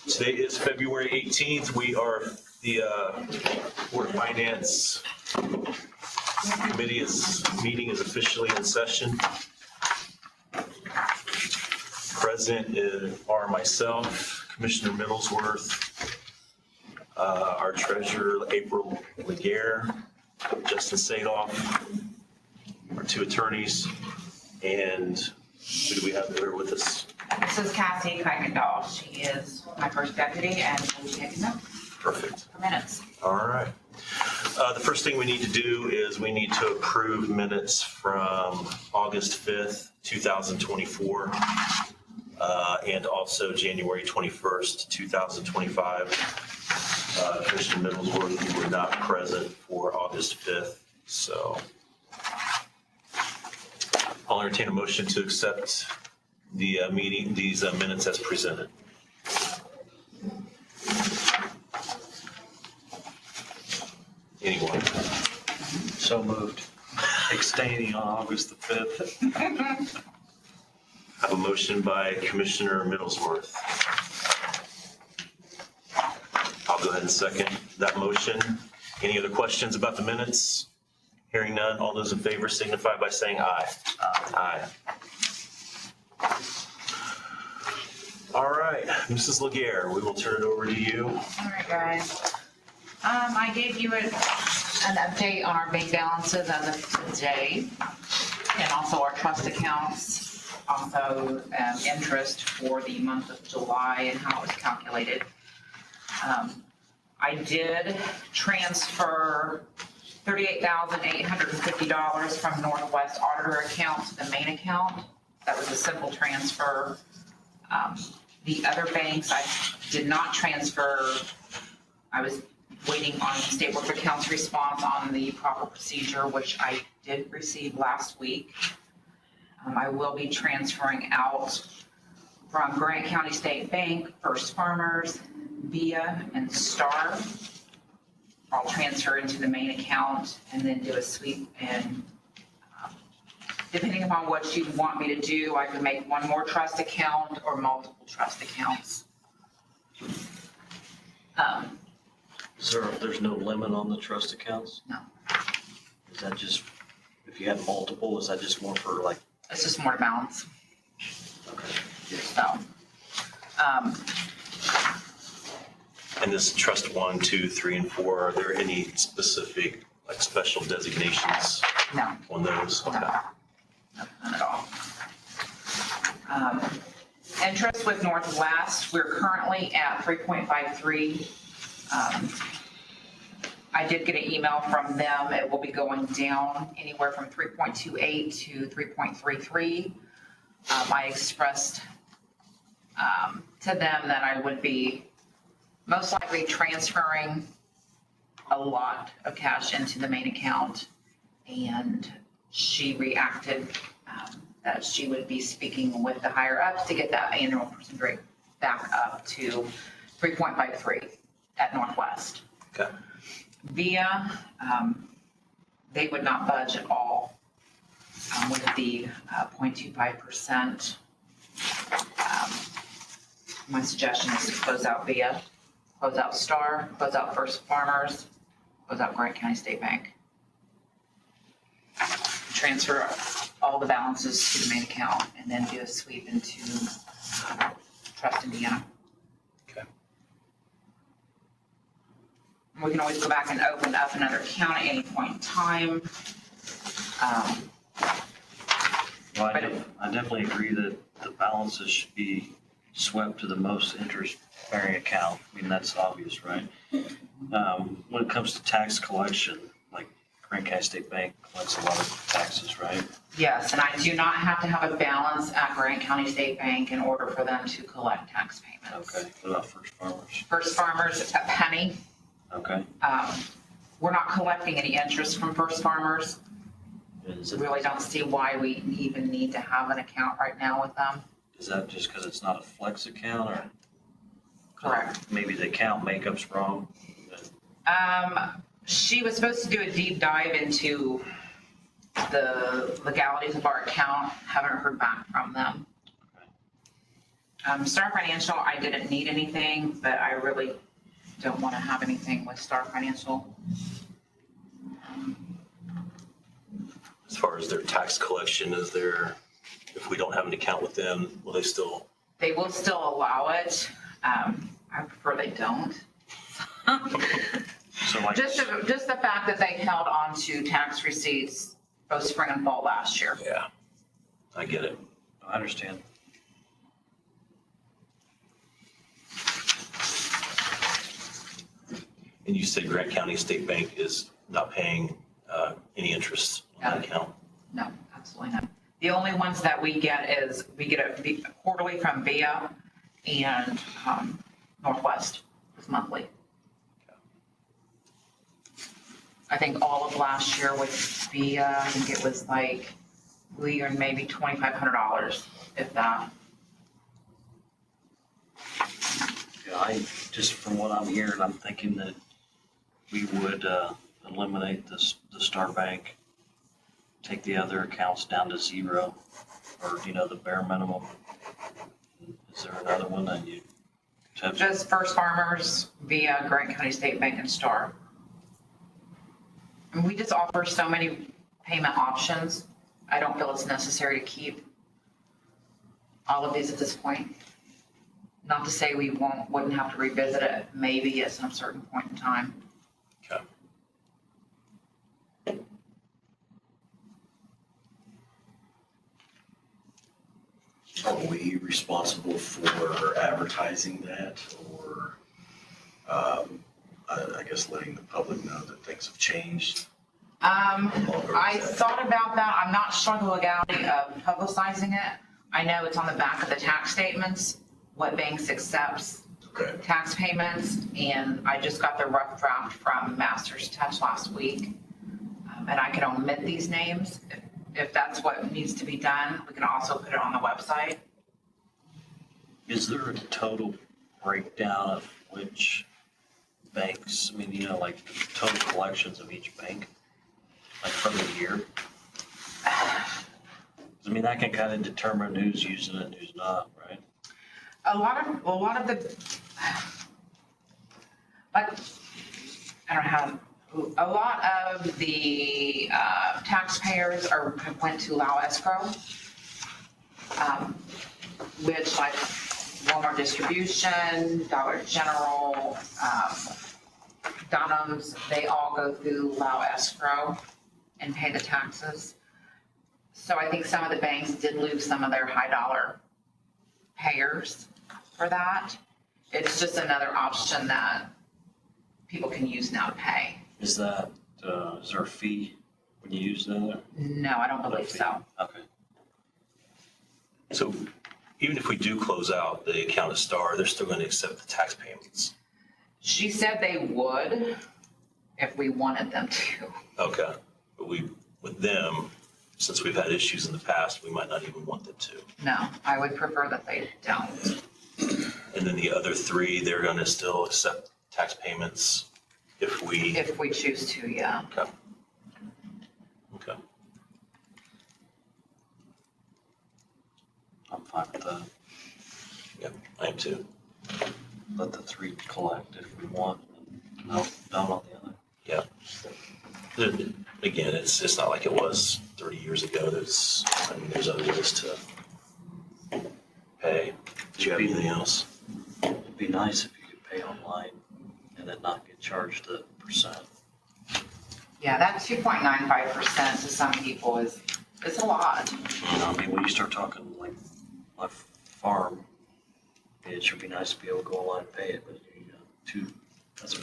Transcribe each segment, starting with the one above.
Today is February 18th. We are the Board of Finance Committee meeting is officially in session. Present are myself, Commissioner Middlesworth, our treasurer, April Laguerre, Justin Sadoff, our two attorneys, and who do we have here with us? This is Cassie Kuykendall. She is my first deputy and she'll be taking notes. Perfect. For minutes. All right. The first thing we need to do is we need to approve minutes from August 5th, 2024, and also January 21st, 2025. Commissioner Middlesworth, you were not present for August 5th, so I'll entertain a motion to accept the these minutes as presented. Anyone? So moved. Abstaining on August the 5th. I have a motion by Commissioner Middlesworth. I'll go ahead and second that motion. Any other questions about the minutes? Hearing none, all those in favor signify by saying aye. Aye. All right, Mrs. Laguerre, we will turn it over to you. All right, guys. I gave you an update on our bank balances as of today, and also our trust accounts, also interest for the month of July and how it was calculated. I did transfer $38,850 from Northwest Auditor account to the main account. That was a simple transfer. The other banks I did not transfer. I was waiting on State Board of Accounts response on the proper procedure, which I did receive last week. I will be transferring out from Grant County State Bank, First Farmers, VIA, and Star. I'll transfer into the main account and then do a sweep, and depending upon what you want me to do, I can make one more trust account or multiple trust accounts. There's no limit on the trust accounts? No. Is that just, if you have multiple, is that just more for like? It's just more to balance. Okay. So, And this trust 1, 2, 3, and 4, are there any specific like special designations no, on those? Okay. none at all. Interest with Northwest, we're currently at 3.53. I did get an email from them. It will be going down anywhere from 3.28 to 3.33. I expressed to them that I would be most likely transferring a lot of cash into the main account, and she reacted that she would be speaking with the higher ups to get that annual percent rate back up to 3.53 at Northwest. Okay. VIA, they would not budge at all with the 0.25%. My suggestion is to close out VIA, close out Star, close out First Farmers, close out Grant County State Bank. Transfer all the balances to the main account and then do a sweep into Trust Indiana. Okay. We can always go back and open up another account at any point in time. Well, I definitely agree that the balances should be swept to the most interest-bearing account. I mean, that's obvious, right? When it comes to tax collection, like Grant County State Bank collects a lot of taxes, right? Yes, and I do not have to have a balance at Grant County State Bank in order for them to collect tax payments. Okay. What about First Farmers? First Farmers, a penny. Okay. We're not collecting any interest from First Farmers. Is it, Really don't see why we even need to have an account right now with them. is that just because it's not a flex account, or? Correct. Maybe the account makeup's wrong? She was supposed to do a deep dive into the legalities of our account. Haven't heard back from them. Star Financial, I didn't need anything, but I really don't want to have anything with Star Financial. As far as their tax collection, if we don't have an account with them, will they still? They will still allow it. I prefer they don't. So like, Just the fact that they held on to tax receipts both spring and fall last year. Yeah, I get it. I understand. And you said Grant County State Bank is not paying any interest on that account? No, absolutely not. The only ones that we get is, we get a quarterly from VIA and Northwest is monthly. I think all of last year with VIA, I think it was like, we earned maybe $2,500, if that. Yeah, just from what I'm hearing, I'm thinking that we would eliminate the Star Bank, take the other accounts down to zero, or, the bare minimum. Is there another one that you have? Just First Farmers, VIA, Grant County State Bank, and Star. And we just offer so many payment options. I don't feel it's necessary to keep all of these at this point. Not to say we wouldn't have to revisit it, maybe at some certain point in time. Okay. Are we responsible for advertising that or, I guess letting the public know that things have changed? I thought about that. I'm not sure the legality of publicizing it. I know it's on the back of the tax statements, what banks accepts Okay. tax payments, and I just got the rough draft from Masters Touch last week. And I can omit these names. If that's what needs to be done, we can also put it on the website. Is there a total breakdown of which banks, like total collections of each bank, like from the year? That can kind of determine who's using it and who's not, right? A lot of the, like, I don't know how, a lot of the taxpayers went to Lao Escrow, which like Walmart Distribution, Dollar General, Dunham's, they all go through Lao Escrow and pay the taxes. So I think some of the banks did lose some of their high dollar payers for that. It's just another option that people can use now to pay. Is there a fee when you use that? No, I don't believe so. Okay. So even if we do close out the account of Star, they're still going to accept the tax payments? She said they would if we wanted them to. Okay. But with them, since we've had issues in the past, we might not even want them to. No, I would prefer that they don't. And then the other three, they're going to still accept tax payments if we. If we choose to, yeah. Okay. Okay. I'm fine with that. Yep, I am too. Let the three collect if we want. No, down on the other. Yeah. Again, it's not like it was 30 years ago. There's other ways to pay. Do you have anything else? It'd be nice if you could pay online and then not get charged the percent. Yeah, that 2.95% to some people is a lot. When you start talking like my farm, it should be nice to be able to go online and pay it, but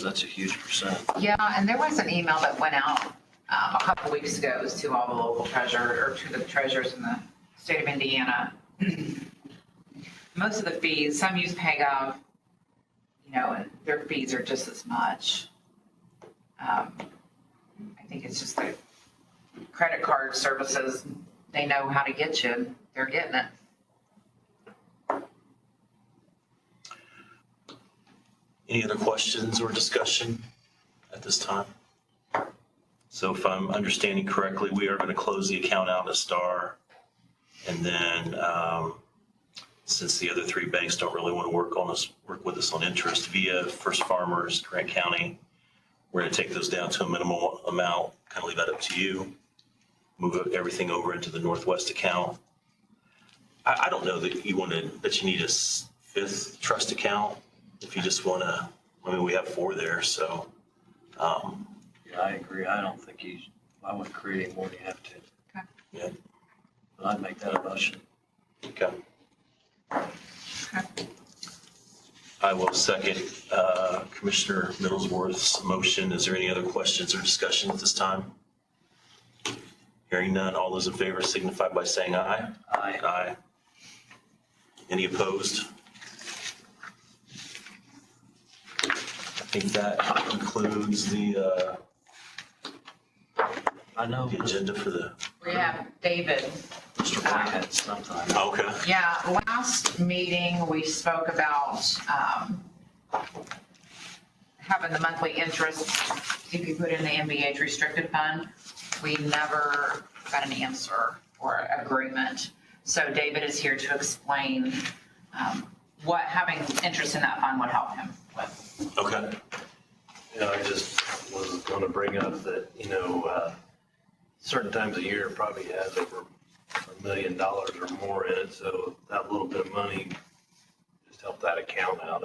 that's a huge percent. Yeah, and there was an email that went out a couple weeks ago to all the local treasurers, or to the treasurers in the state of Indiana. Most of the fees, some use PayGov, and their fees are just as much. I think it's just the credit card services, they know how to get you, they're getting it. Any other questions or discussion at this time? So if I'm understanding correctly, we are going to close the account out at Star and then since the other three banks don't really want to work with us on interest, via First Farmers, Grant County. We're going to take those down to a minimal amount, kind of leave that up to you. Move everything over into the Northwest account. I don't know that you need a fifth trust account. If you just want to, I mean, we have 4 there, so. Yeah, I agree. I don't think I wouldn't create any more than you have to. Okay. Yeah. But I'd make that a motion. Okay. Okay. I will second Commissioner Middlesworth's motion. Is there any other questions or discussion at this time? Hearing none, all those in favor signify by saying aye. Aye. Aye. Any opposed? I think that concludes the I know the agenda for the, We have David. Mr. White had sometime. okay. Yeah, last meeting, we spoke about having the monthly interest if you put in the MBH restricted fund. We never got an answer or agreement. So David is here to explain what having interest in that fund would help him with. Okay. I just was going to bring up that, certain times a year it probably has over $1 million or more in it. So that little bit of money just help that account out.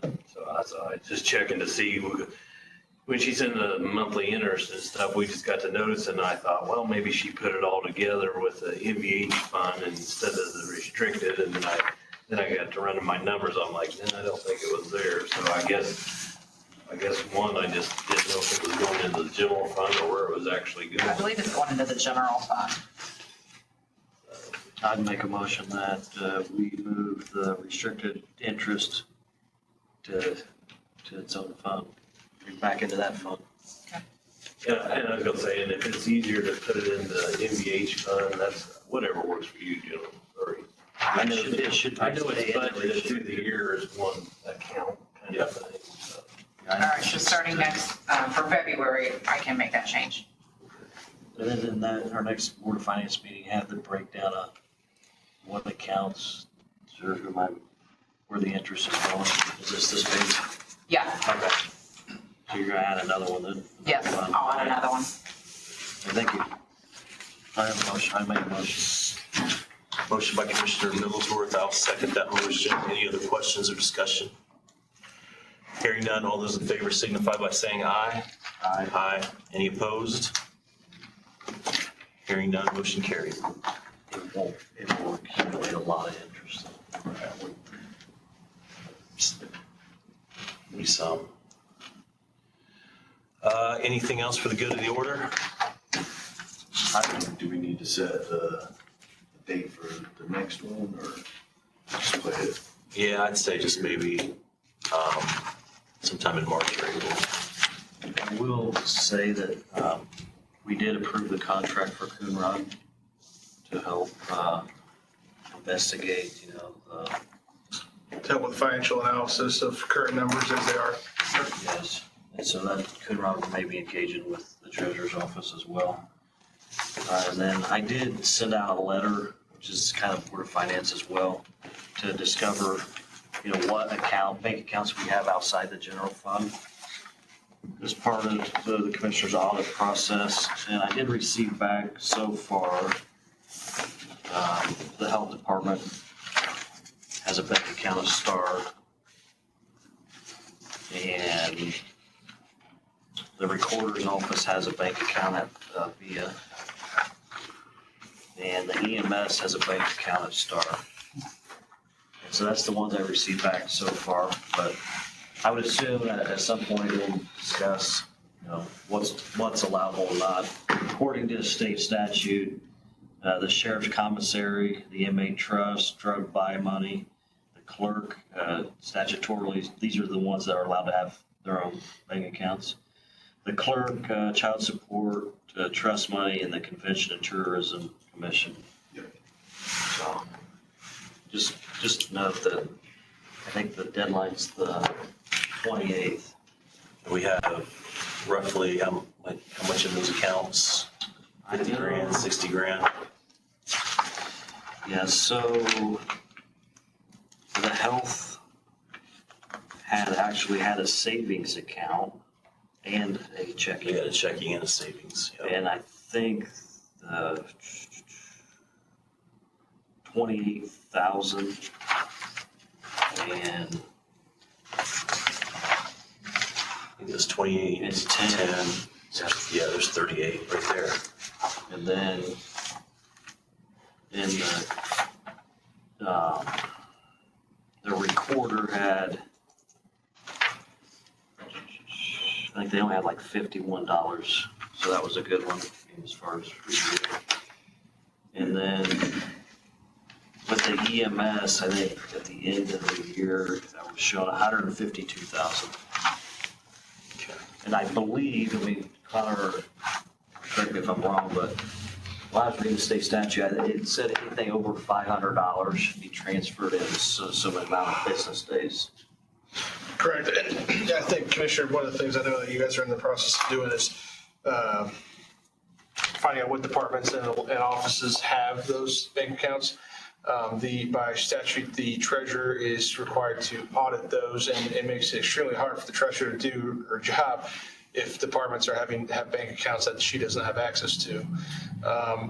And so I was just checking to see when she's in the monthly interest and stuff, we just got to notice, and I thought, well, maybe she put it all together with the MVH fund instead of the restricted. And then I got to running my numbers. I'm like, I don't think it was there. So I guess one, I just didn't know if it was going into the general fund or where it was actually I going. believe it's going into the general fund. I'd make a motion that we move the restricted interest to its own fund, back into that fund. And I was gonna say, and if it's easier to put it in the MVH fund, that's whatever works for you, Jim. Or I know it should. I know it's budgeted through the year as one account kind of thing. So. All right, so starting next, for February, I can make that change. And then in that, our next Board of Finance meeting, have the breakdown of what accounts, where the interest is going. Is this page? Yeah, Okay. So you're gonna add another one then? yes, I'll add another one. Thank you. I have a motion, I make a motion. Motion by Commissioner Middlesworth. I'll second that motion. Any other questions or discussion? Hearing none, all those in favor signify by saying aye. Aye. Aye. Any opposed? Hearing none, motion carried. It will accumulate a lot of interest. Maybe some. Anything else for the good of the order? Do we need to set a date for the next one or just play it? Yeah, I'd say just maybe sometime in March or April. I will say that we did approve the contract for Coonrod to help investigate, Help with financial analysis of current numbers as they are. yes. And so that Coonrod may be engaging with the treasurer's office as well. And then I did send out a letter, which is kind of Board of Finance as well, to discover, what bank accounts we have outside the general fund as part of the commissioner's audit process. And I did receive back so far, the health department has a bank account at Star, and the recorder's office has a bank account at Via, and the EMS has a bank account at Star. And so that's the ones I received back so far, but I would assume that at some point we'll discuss, what's allowable or not. According to state statute, the sheriff's commissary, the inmate trust, drug buy money, the clerk, statutorily, these are the ones that are allowed to have their own bank accounts. The clerk, child support, trust money, and the Convention and Tourism Commission. So just note that I think the deadline's the 28th. We have roughly how much in those accounts? 50 grand, 60 grand? Yeah, so the health actually had a savings account and a We checking. got a checking and a savings. Yep. And I think 28,000 and I think it was 28 It's and 10. 10. Yeah, there's 38 right there. And then in the recorder had, I think they only had like $51, so that was a good one as far as review. And then with the EMS, I think at the end of the year, that was showing 152,000. Okay. And I believe, I mean, Connor, correct me if I'm wrong, but when I was reading the state statute, it said anything over $500 should be transferred in some amount of business days. Correct. And I think, Commissioner, one of the things I know that you guys are in the process of doing is finding out what departments and offices have those bank accounts. By statute, the treasurer is required to audit those, and it makes it extremely hard for the treasurer to do her job if departments have bank accounts that she doesn't have access to.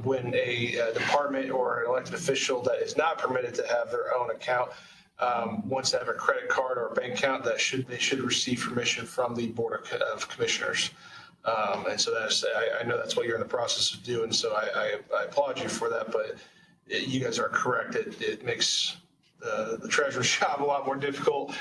When a department or an elected official that is not permitted to have their own account wants to have a credit card or a bank account, they should receive permission from the Board of Commissioners. And so I know that's what you're in the process of doing, so I applaud you for that, but you guys are correct. It makes the treasurer's job a lot more difficult,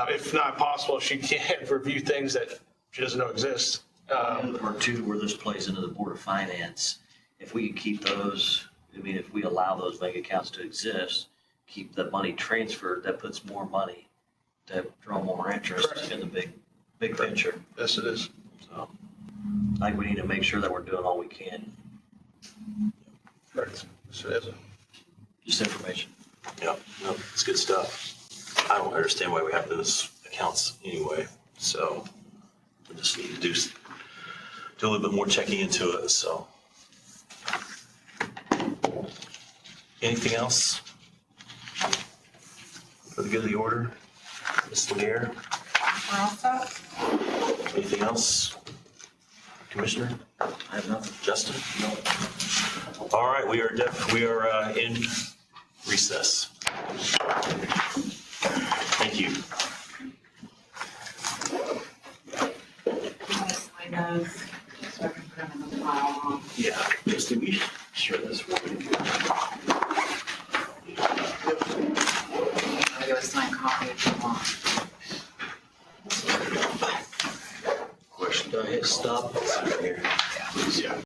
if not impossible, if she can't review things that she doesn't know exist. Or two, where this plays into the Board of Finance, if we could keep those, I mean, if we allow those bank accounts to exist, keep the money transferred, that puts more money to draw more interest Correct. in the big picture. Yes, it is. So I think we need to make sure that we're doing all we can. Correct. Yes, it is. Just information. Yeah, no, it's good stuff. I don't understand why we have those accounts anyway, so we just need to do a little bit more checking into it, so. Anything else? For the good of the order? Ms. Lanier, We're all set? anything else? Commissioner? I have nothing. Justin? No. All right, we are in recess. Thank you. Sign those, so I can put them in the file. Yeah, just did we share this one? I'll give a signed copy if you want. Question, do I hit stop? Here. Yeah.